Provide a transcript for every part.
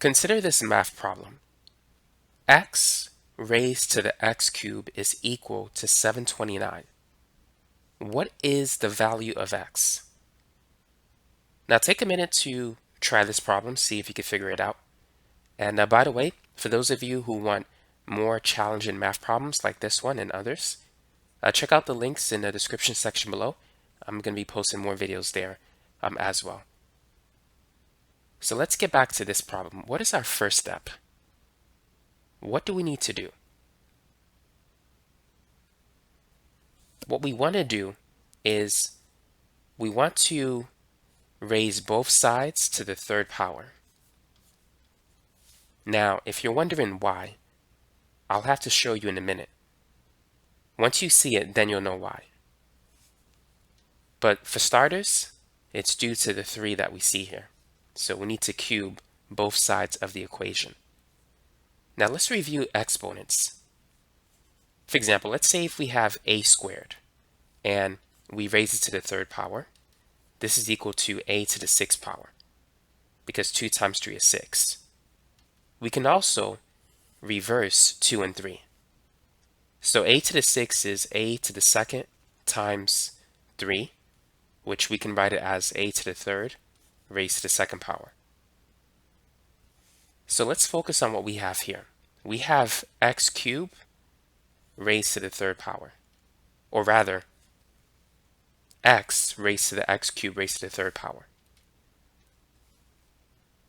Consider this math problem. X raised to the x cubed is equal to 729. What is the value of x? Now take a minute to try this problem, see if you can figure it out. And by the way, for those of you who want more challenging math problems like this one and others, check out the links in the description section below. I'm going to be posting more videos there as well. So let's get back to this problem. What is our first step? What do we need to do? What we want to do is we want to raise both sides to the third power. Now, if you're wondering why, I'll have to show you in a minute. Once you see it, then you'll know why. But for starters, it's due to the 3 that we see here. So we need to cube both sides of the equation. Now let's review exponents. For example, let's say if we have a squared and we raise it to the third power, this is equal to a to the 6th power, because 2 times 3 is 6. We can also reverse 2 and 3. So a to the 6 is a to the 2nd times 3, which we can write it as a to the 3rd raised to the 2nd power. So let's focus on what we have here. We have x cubed raised to the 3rd power, or rather, x raised to the x cubed raised to the 3rd power.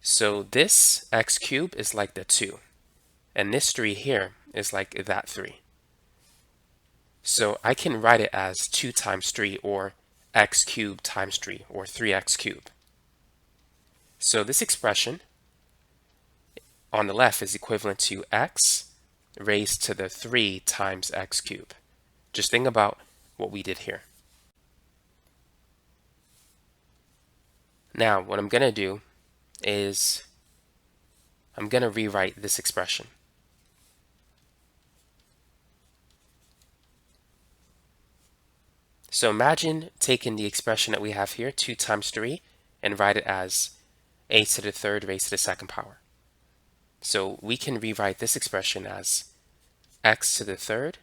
So this x cubed is like the 2, and this 3 here is like that 3. So I can write it as 2 times 3, or x cubed times 3, or 3x cubed. So this expression on the left is equivalent to x raised to the 3 times x cubed. Just think about what we did here. Now, what I'm going to do is I'm going to rewrite this expression. So imagine taking the expression that we have here, 2 times 3, and write it as a to the 3rd raised to the 2nd power. So we can rewrite this expression as x to the 3rd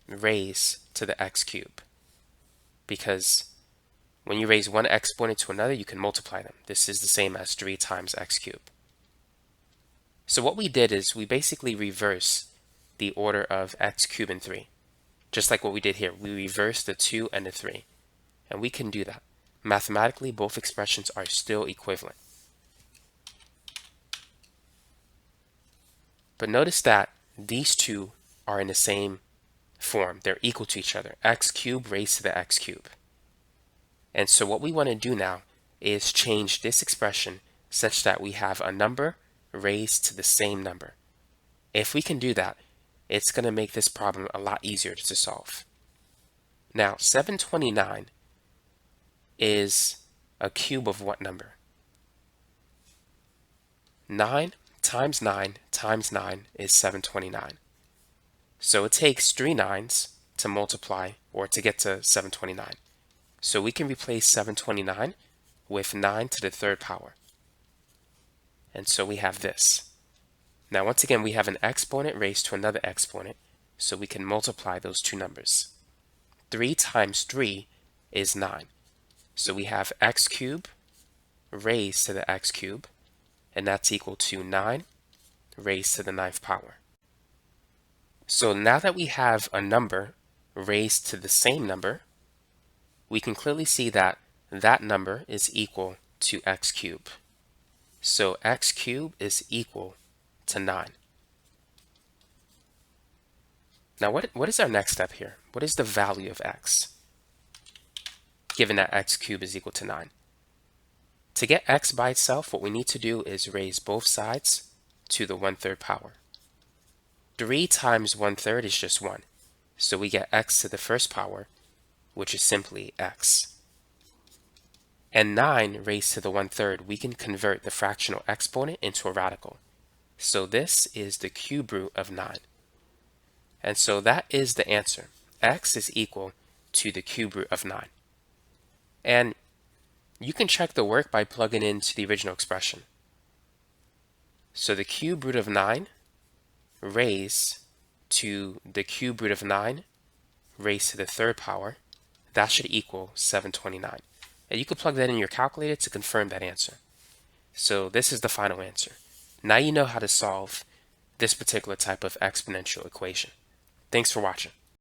raised to the x cubed, because when you raise one exponent to another, you can multiply them. This is the same as 3 times x cubed. So what we did is we basically reverse the order of x cubed and 3. Just like what we did here, we reversed the 2 and the 3. And we can do that. Mathematically, both expressions are still equivalent. But notice that these two are in the same form. They're equal to each other. X cubed raised to the x cubed. And so what we want to do now is change this expression such that we have a number raised to the same number. If we can do that, it's going to make this problem a lot easier to solve. Now, 729 is a cube of what number? 9 times 9 times 9 is 729. So it takes 3 9s to multiply or to get to 729. So we can replace 729 with 9 to the 3rd power. And so we have this. Now once again, we have an exponent raised to another exponent, so we can multiply those two numbers. 3 times 3 is 9. So we have x cubed raised to the x cubed, and that's equal to 9 raised to the 9th power. So now that we have a number raised to the same number, we can clearly see that that number is equal to x cubed. So x cubed is equal to 9. Now what is our next step here? What is the value of x, given that x cubed is equal to 9? To get x by itself, what we need to do is raise both sides to the 1/3 power. 3 times 1/3 is just 1. So we get x to the 1st power, which is simply x. And 9 raised to the 1/3, we can convert the fractional exponent into a radical. So this is the cube root of 9. And so that is the answer. X is equal to the cube root of 9. And you can check the work by plugging into the original expression. So the cube root of 9 raised to the cube root of 9 raised to the third power, that should equal 729. And you could plug that in your calculator to confirm that answer. So this is the final answer. Now you know how to solve this particular type of exponential equation. Thanks for watching.